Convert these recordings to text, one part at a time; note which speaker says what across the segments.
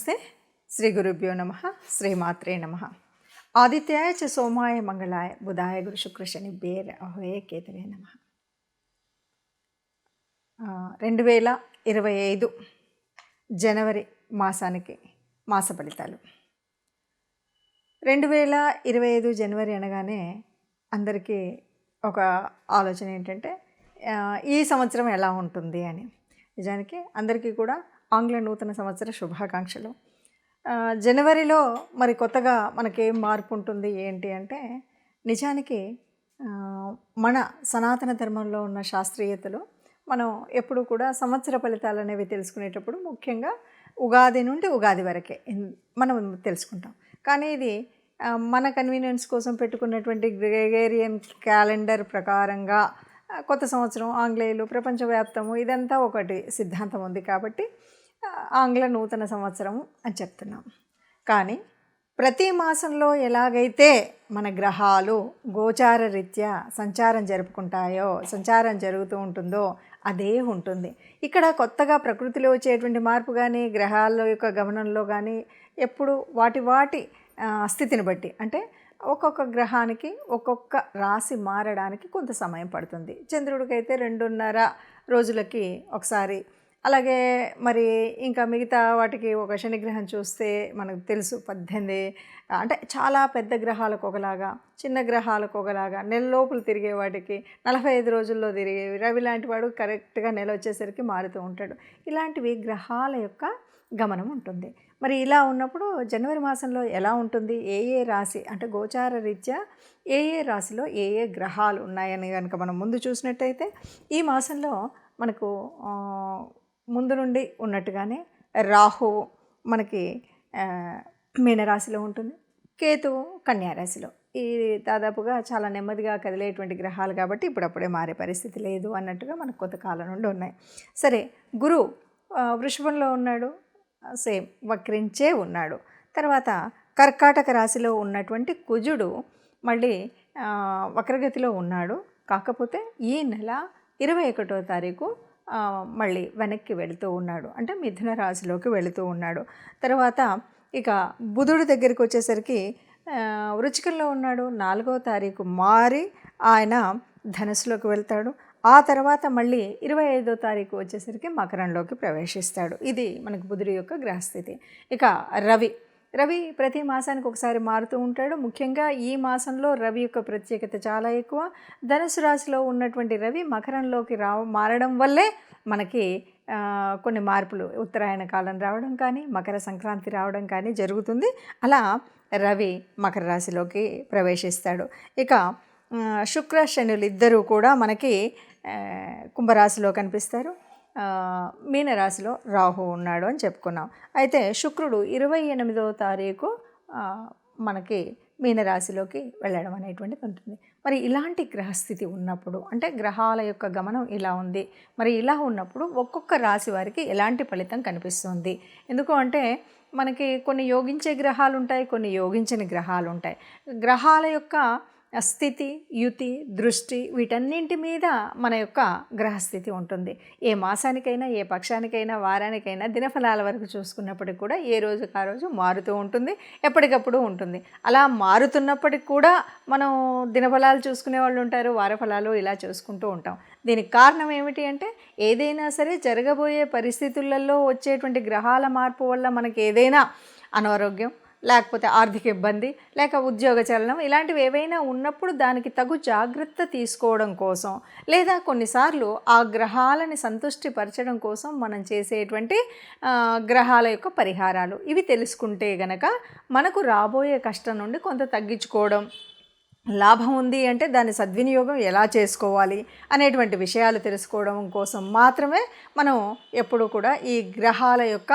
Speaker 1: నమస్తే. శ్రీ గురుభ్యో నమః. శ్రీమాత్రే నమః. ఆదిత్యాయ చ సోమాయ మంగళాయ బుధాయ గురు శుక్ర శనిభ్యే రాహవే కేతవే నమః. 2025 జనవరి మాసానికి మాస ఫలితాలు. 2025 జనవరి అనగానే అందరికీ ఒక ఆలోచన ఏంటంటే ఈ సంవత్సరం ఎలా ఉంటుంది అని. నిజానికి అందరికీ కూడా ఆంగ్ల నూతన సంవత్సర శుభాకాంక్షలు. జనవరిలో మరి కొత్తగా మనకేం మార్పు ఉంటుంది ఏంటి అంటే, నిజానికి మన సనాతన ధర్మంలో ఉన్న శాస్త్రీయతలో మనం ఎప్పుడు కూడా సంవత్సర ఫలితాలు అనేవి తెలుసుకునేటప్పుడు ముఖ్యంగా ఉగాది నుండి ఉగాది వరకే మనం తెలుసుకుంటాం. కానీ ఇది మన కన్వీనియన్స్ కోసం పెట్టుకున్నటువంటి గ్రెగేరియన్ క్యాలెండర్ ప్రకారంగా కొత్త సంవత్సరం ఆంగ్లేయులు ప్రపంచవ్యాప్తము ఇదంతా ఒకటి సిద్ధాంతం ఉంది కాబట్టి ఆంగ్ల నూతన సంవత్సరం అని చెప్తున్నాం. కానీ ప్రతి మాసంలో ఎలాగైతే మన గ్రహాలు గోచార రీత్యా సంచారం జరుగుతూ ఉంటుందో అదే ఉంటుంది. ఇక్కడ కొత్తగా ప్రకృతిలో వచ్చేటువంటి మార్పు కానీ గ్రహాల యొక్క గమనంలో కానీ ఎప్పుడు వాటి స్థితిని బట్టి, అంటే ఒక్కొక్క గ్రహానికి ఒక్కొక్క రాశి మారడానికి కొంత సమయం పడుతుంది. చంద్రుడికైతే 2.5 రోజులకి ఒకసారి, అలాగే మరి ఇంకా మిగతా వాటికి ఒక శనిగ్రహం చూస్తే మనకు తెలుసు 18, అంటే చాలా పెద్ద గ్రహాలకు ఒకలాగా, చిన్న గ్రహాలకు ఒకలాగా, నెల లోపల తిరిగే వాటికి 45 రోజుల్లో తిరిగేవి. రవి లాంటి వాడు కరెక్ట్గా నెల వచ్చేసరికి మారుతూ ఉంటాడు. ఇలాంటివి గ్రహాల యొక్క గమనం ఉంటుంది. మరి ఇలా ఉన్నప్పుడు జనవరి మాసంలో ఎలా ఉంటుంది, ఏ రాశి అంటే గోచార రీత్యా ఏ రాశిలో ఏ గ్రహాలు ఉన్నాయని కనుక మనం ముందు చూసినట్టయితే, ఈ మాసంలో మనకు ముందు నుండి ఉన్నట్టుగానే రాహువు మనకి మీనరాశిలో ఉంటుంది, కేతువు కన్యారాశిలో. ఈ దాదాపుగా చాలా నెమ్మదిగా కదిలేటువంటి గ్రహాలు కాబట్టి ఇప్పుడప్పుడే మారే పరిస్థితి లేదు అన్నట్టుగా మనకు కొంత కాలం నుండి ఉన్నాయి. సరే, గురువు వృషభంలో ఉన్నాడు, సేమ్ వక్రించే ఉన్నాడు. తర్వాత కర్కాటక రాశిలో ఉన్నటువంటి కుజుడు మళ్ళీ వక్రగతిలో ఉన్నాడు. కాకపోతే ఈ నెల 21వ తారీఖు మళ్ళీ వెనక్కి వెళుతూ ఉన్నాడు, అంటే మిథున రాశిలోకి వెళుతూ ఉన్నాడు. తర్వాత ఇక బుధుడి దగ్గరికి వచ్చేసరికి వృచ్చికంలో ఉన్నాడు. 4వ తారీఖు మారి ఆయన ధనుస్సులోకి వెళ్తాడు. ఆ తర్వాత మళ్ళీ 25వ తారీఖు వచ్చేసరికి మకరంలోకి ప్రవేశిస్తాడు. ఇది మనకు బుధుడి యొక్క గ్రహస్థితి. ఇక రవి ప్రతి మాసానికి ఒకసారి మారుతూ ఉంటాడు. ముఖ్యంగా ఈ మాసంలో రవి యొక్క ప్రత్యేకత చాలా ఎక్కువ. ధనుసు రాశిలో ఉన్నటువంటి రవి మకరంలోకి మారడం వల్లే మనకి కొన్ని మార్పులు, ఉత్తరాయణ కాలం రావడం కానీ మకర సంక్రాంతి రావడం కానీ జరుగుతుంది. అలా రవి మకర రాశిలోకి ప్రవేశిస్తాడు. ఇక శుక్ర శనులు ఇద్దరూ కూడా మనకి కుంభరాశిలో కనిపిస్తారు. మీనరాశిలో రాహు ఉన్నాడు అని చెప్పుకున్నాం. అయితే శుక్రుడు 28వ తారీఖు మనకి మీనరాశిలోకి వెళ్ళడం అనేటువంటిది ఉంటుంది. మరి ఇలాంటి గ్రహస్థితి ఉన్నప్పుడు, అంటే గ్రహాల యొక్క గమనం ఇలా ఉంది, మరి ఇలా ఉన్నప్పుడు ఒక్కొక్క రాశి వారికి ఎలాంటి ఫలితం కనిపిస్తుంది? ఎందుకు అంటే మనకి కొన్ని యోగించే గ్రహాలు ఉంటాయి, కొన్ని యోగించని గ్రహాలు ఉంటాయి. గ్రహాల యొక్క స్థితి, యుతి, దృష్టి వీటన్నింటి మీద మన యొక్క గ్రహస్థితి ఉంటుంది. ఏ మాసానికైనా, ఏ పక్షానికైనా, వారానికైనా దినఫలాల వరకు చూసుకున్నప్పటికి కూడా ఏ రోజుకు ఆ రోజు మారుతూ ఉంటుంది, ఎప్పటికప్పుడు ఉంటుంది. అలా మారుతున్నప్పటికి కూడా మనం దినఫలాలు చూసుకునే వాళ్ళు ఉంటారు, వారఫలాలు ఇలా చూసుకుంటూ ఉంటాం. దీనికి కారణం ఏమిటి అంటే, ఏదైనా సరే జరగబోయే పరిస్థితులలో వచ్చేటువంటి గ్రహాల మార్పు వల్ల మనకి ఏదైనా అనారోగ్యం, లేకపోతే ఆర్థిక ఇబ్బంది, లేక ఉద్యోగ చలనం ఇలాంటివి ఏవైనా ఉన్నప్పుడు దానికి తగు జాగ్రత్త తీసుకోవడం కోసం, లేదా కొన్నిసార్లు ఆ గ్రహాలని సంతుష్టిపరచడం కోసం మనం చేసేటువంటి గ్రహాల యొక్క పరిహారాలు ఇవి తెలుసుకుంటే గనక మనకు రాబోయే కష్టం నుండి కొంత తగ్గించుకోవడం, లాభం ఉంది అంటే దాని సద్వినియోగం ఎలా చేసుకోవాలి అనేటువంటి విషయాలు తెలుసుకోవడం కోసం మాత్రమే మనం ఎప్పుడు కూడా ఈ గ్రహాల యొక్క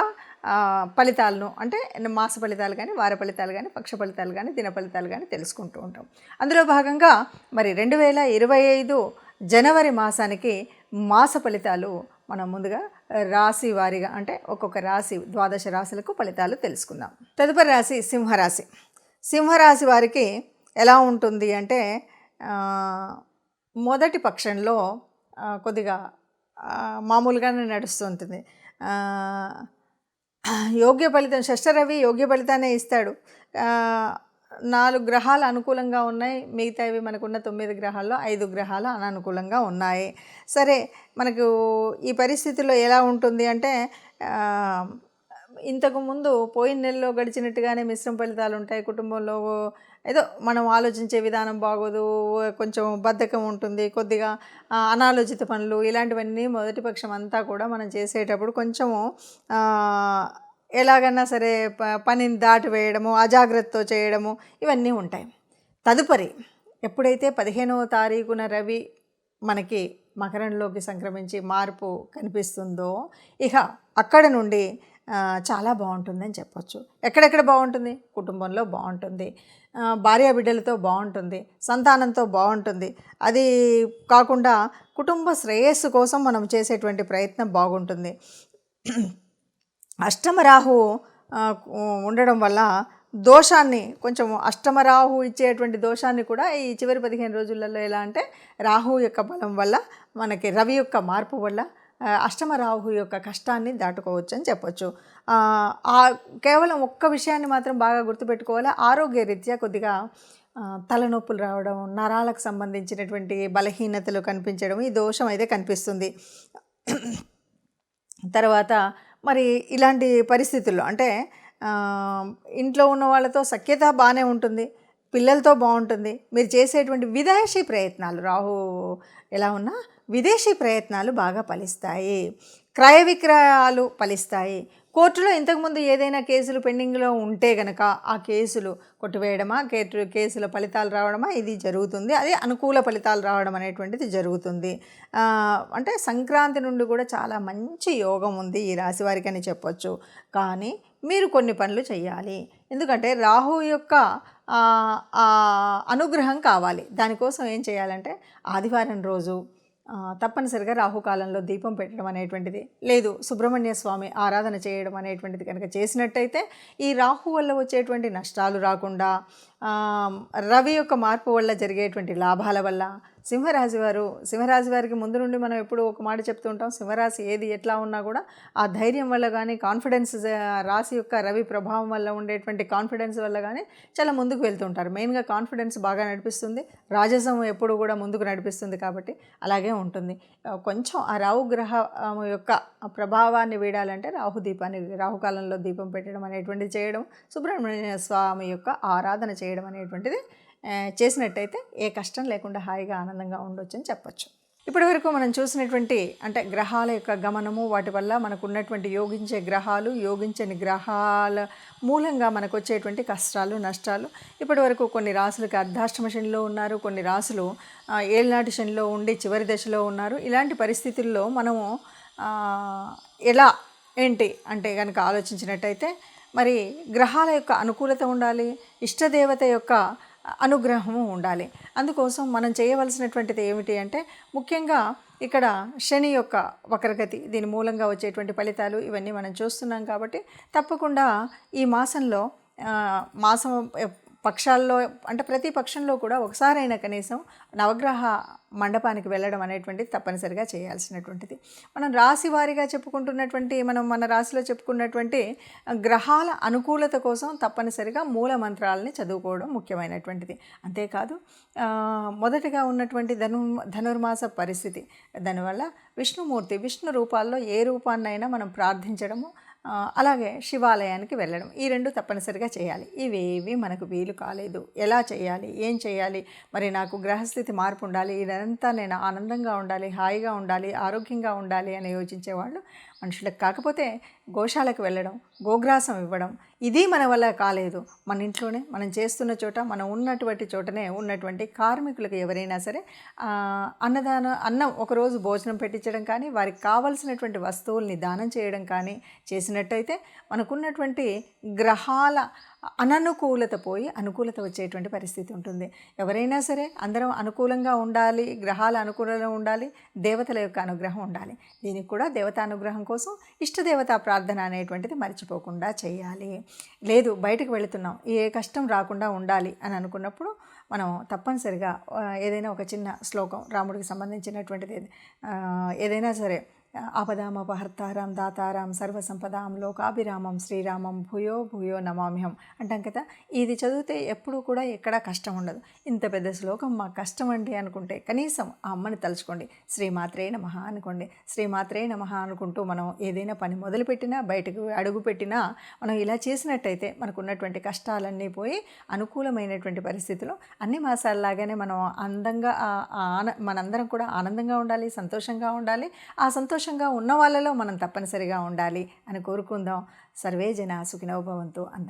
Speaker 1: ఫలితాలను, అంటే మాస ఫలితాలు కానీ, వార ఫలితాలు కానీ, పక్ష ఫలితాలు కానీ, దిన ఫలితాలు కానీ తెలుసుకుంటూ ఉంటాం. అందులో భాగంగా మరి 2025 జనవరి మాసానికి మాస ఫలితాలు మనం ముందుగా రాశి వారీగా, అంటే ఒక్కొక్క రాశి 12 రాశులకు ఫలితాలు తెలుసుకుందాం. తదుపరి రాశి సింహరాశి. సింహరాశి వారికి ఎలా ఉంటుంది అంటే, మొదటి పక్షంలో కొద్దిగా మామూలుగానే నడుస్తుంటుంది. యోగ్య ఫలితం, షష్ఠరవి యోగ్య ఫలితాన్ని ఇస్తాడు. 4 గ్రహాలు అనుకూలంగా ఉన్నాయి, మిగతావి మనకున్న 9 గ్రహాల్లో 5 గ్రహాలు అననుకూలంగా ఉన్నాయి. సరే, మనకు ఈ పరిస్థితుల్లో ఎలా ఉంటుంది అంటే ఇంతకుముందు పోయిన నెలలో గడిచినట్టుగానే మిశ్రమ ఫలితాలు ఉంటాయి. కుటుంబంలో ఏదో మనం ఆలోచించే విధానం బాగోదు, కొంచెం బద్ధకం ఉంటుంది, కొద్దిగా అనాలోచిత పనులు, ఇలాంటివన్నీ మొదటి పక్షం అంతా కూడా మనం చేసేటప్పుడు కొంచెము ఎలాగన్నా సరే పనిని దాటివేయడము, అజాగ్రత్తతో చేయడము, ఇవన్నీ ఉంటాయి. తదుపరి ఎప్పుడైతే 15వ తారీఖున రవి మనకి మకరంలోకి సంక్రమించి మార్పు కనిపిస్తుందో, ఇక అక్కడ నుండి చాలా బాగుంటుందని చెప్పొచ్చు. ఎక్కడెక్కడ బాగుంటుంది? కుటుంబంలో బాగుంటుంది, భార్యా బిడ్డలతో బాగుంటుంది, సంతానంతో బాగుంటుంది. అది కాకుండా కుటుంబ శ్రేయస్సు కోసం మనం చేసేటువంటి ప్రయత్నం బాగుంటుంది. అష్టమరాహు ఉండడం వల్ల దోషాన్ని, కొంచెం అష్టమరాహు ఇచ్చేటువంటి దోషాన్ని కూడా ఈ చివరి 15 రోజులలో ఎలా అంటే రాహు యొక్క బలం వల్ల, మనకి రవి యొక్క మార్పు వల్ల అష్టమరాహు యొక్క కష్టాన్ని దాటుకోవచ్చు అని చెప్పొచ్చు. కేవలం ఒక్క విషయాన్ని మాత్రం బాగా గుర్తుపెట్టుకోవాలి. ఆరోగ్య రీత్యా కొద్దిగా తలనొప్పులు రావడం, నరాలకు సంబంధించినటువంటి బలహీనతలు కనిపించడం, ఈ దోషం అయితే కనిపిస్తుంది. తర్వాత మరి ఇలాంటి పరిస్థితుల్లో అంటే ఇంట్లో ఉన్న వాళ్ళతో సఖ్యత బాగానే ఉంటుంది, పిల్లలతో బాగుంటుంది. మీరు చేసేటువంటి విదేశీ ప్రయత్నాలు, రాహు ఎలా ఉన్నా విదేశీ ప్రయత్నాలు బాగా ఫలిస్తాయి. క్రయ విక్రయాలు ఫలిస్తాయి. కోర్టులో ఇంతకుముందు ఏదైనా కేసులు పెండింగ్లో ఉంటే గనక ఆ కేసులు కొట్టివేయడమా, కేసుల ఫలితాలు రావడమా, ఇది జరుగుతుంది. అది అనుకూల ఫలితాలు రావడం అనేటువంటిది జరుగుతుంది. అంటే సంక్రాంతి నుండి కూడా చాలా మంచి యోగం ఉంది ఈ రాశి వారికి అని చెప్పొచ్చు. కానీ మీరు కొన్ని పనులు చేయాలి. ఎందుకంటే రాహు యొక్క అనుగ్రహం కావాలి. దానికోసం ఏం చేయాలంటే ఆదివారం రోజు తప్పనిసరిగా రాహుకాలంలో దీపం పెట్టడం అనేటువంటిది, లేదు సుబ్రహ్మణ్య స్వామి ఆరాధన చేయడం అనేటువంటిది కనుక చేసినట్టయితే ఈ రాహు వల్ల వచ్చేటువంటి నష్టాలు రాకుండా, రవి యొక్క మార్పు వల్ల జరిగేటువంటి లాభాల వల్ల సింహరాశి వారికి ముందు నుండి మనం ఎప్పుడు ఒక మాట చెప్తూ ఉంటాం, సింహరాశి ఏది ఎట్లా ఉన్నా కూడా ఆ ధైర్యం వల్ల కానీ, కాన్ఫిడెన్స్, రాశి యొక్క రవి ప్రభావం వల్ల ఉండేటువంటి కాన్ఫిడెన్స్ వల్ల కానీ చాలా ముందుకు వెళ్తుంటారు. మెయిన్గా కాన్ఫిడెన్స్ బాగా నడిపిస్తుంది, రాజసం ఎప్పుడు కూడా ముందుకు నడిపిస్తుంది. కాబట్టి అలాగే ఉంటుంది. కొంచెం ఆ రాహు గ్రహం యొక్క ప్రభావాన్ని వీడాలంటే రాహుకాలంలో దీపం పెట్టడం అనేటువంటిది చేయడం, సుబ్రహ్మణ్య స్వామి యొక్క ఆరాధన చేయడం అనేటువంటిది చేసినట్టయితే ఏ కష్టం లేకుండా హాయిగా ఆనందంగా ఉండొచ్చు అని చెప్పచ్చు. ఇప్పటి వరకు మనం చూసినటువంటి అంటే గ్రహాల యొక్క గమనము, వాటి వల్ల మనకు ఉన్నటువంటి యోగించే గ్రహాలు, యోగించని గ్రహాల మూలంగా మనకు వచ్చేటువంటి కష్టాలు, నష్టాలు, ఇప్పటి వరకు కొన్ని రాసులకి అర్ధాష్టమ శనిలో ఉన్నారు, కొన్ని రాసులు ఏళ్ళనాటి శనిలో ఉండి చివరి దశలో ఉన్నారు. ఇలాంటి పరిస్థితుల్లో మనము ఎలా ఏంటి అంటే కనుక ఆలోచించినట్టయితే మరి గ్రహాల యొక్క అనుకూలత ఉండాలి, ఇష్టదేవత యొక్క అనుగ్రహము ఉండాలి. అందుకోసం మనం చేయవలసినటువంటిది ఏమిటి అంటే ముఖ్యంగా ఇక్కడ శని యొక్క వక్రగతి, దీని మూలంగా వచ్చేటువంటి ఫలితాలు ఇవన్నీ మనం చూస్తున్నాం. కాబట్టి తప్పకుండా ఈ మాసంలో పక్షాల్లో అంటే ప్రతి పక్షంలో కూడా ఒకసారైనా కనీసం నవగ్రహ మండపానికి వెళ్ళడం అనేటువంటిది తప్పనిసరిగా చేయాల్సినటువంటిది. మనం రాశి వారీగా చెప్పుకుంటున్నటువంటి, మన రాశిలో చెప్పుకున్నటువంటి గ్రహాల అనుకూలత కోసం తప్పనిసరిగా మూల మంత్రాలని చదువుకోవడం ముఖ్యమైనటువంటిది. అంతేకాదు మొదటిగా ఉన్నటువంటి ధనుర్మాస పరిస్థితి, దానివల్ల విష్ణు రూపాల్లో ఏ రూపాన్నైనా మనం ప్రార్థించడము, అలాగే శివాలయానికి వెళ్ళడం, ఈ రెండు తప్పనిసరిగా చేయాలి. ఇవేవి మనకు వీలు కాలేదు. ఎలా చేయాలి, ఏం చేయాలి, మరి నాకు గ్రహస్థితి మార్పు ఉండాలి, ఇదంతా నేను ఆనందంగా ఉండాలి, హాయిగా ఉండాలి, ఆరోగ్యంగా ఉండాలి అని యోచించేవాళ్ళు మనుషులకు కాకపోతే గోశాలకు వెళ్ళడం, గోగ్రాసం ఇవ్వడం, ఇది మన వల్ల కాలేదు. మన ఇంట్లోనే మనం చేస్తున్న చోట, మనం ఉన్నటువంటి చోటనే ఉన్నటువంటి కార్మికులకు ఎవరైనా సరే అన్నం ఒకరోజు భోజనం పెట్టించడం కానీ, వారికి కావలసినటువంటి వస్తువుల్ని దానం చేయడం కానీ చేసినట్టయితే మనకున్నటువంటి గ్రహాల అననుకూలత పోయి అనుకూలత వచ్చేటువంటి పరిస్థితి ఉంటుంది. ఎవరైనా సరే అందరం అనుకూలంగా ఉండాలి, గ్రహాల అనుకూలంగా ఉండాలి, దేవతల యొక్క అనుగ్రహం ఉండాలి. దీనికి కూడా దేవతా అనుగ్రహం కోసం ఇష్టదేవతా ప్రార్థన అనేటువంటిది మర్చిపోకుండా చేయాలి. లేదు బయటకు వెళుతున్నాం, ఏ కష్టం రాకుండా ఉండాలి అని అనుకున్నప్పుడు మనం తప్పనిసరిగా ఏదైనా ఒక చిన్న శ్లోకం, రాముడికి సంబంధించినటువంటిది ఏదైనా సరే ఆపదామపహర్తారం దాతారం సర్వసంపదాం లోకాభిరామం శ్రీరామం భూయో భూయో నమామ్యహం అంటాం కదా. ఇది చదివితే ఎప్పుడూ కూడా ఎక్కడా కష్టం ఉండదు. ఇంత పెద్ద శ్లోకం మాకు కష్టం అండి అనుకుంటే కనీసం ఆ అమ్మని తలుచుకోండి, శ్రీమాత్రే నమః అనుకోండి. శ్రీమాత్రే నమః అనుకుంటూ మనం ఏదైనా పని మొదలుపెట్టినా బయటకు అడుగు పెట్టినా మనం ఇలా చేసినట్టయితే మనకున్నటువంటి కష్టాలన్నీ పోయి అనుకూలమైనటువంటి పరిస్థితులు అన్ని మాసాల్లాగానే మనం అందంగా మనందరం కూడా ఆనందంగా ఉండాలి, సంతోషంగా ఉండాలి. ఆ సంతోషంగా ఉన్న వాళ్ళలో మనం తప్పనిసరిగా ఉండాలి అని కోరుకుందాం. సర్వే జనా సుఖినో భవంతు అందాం.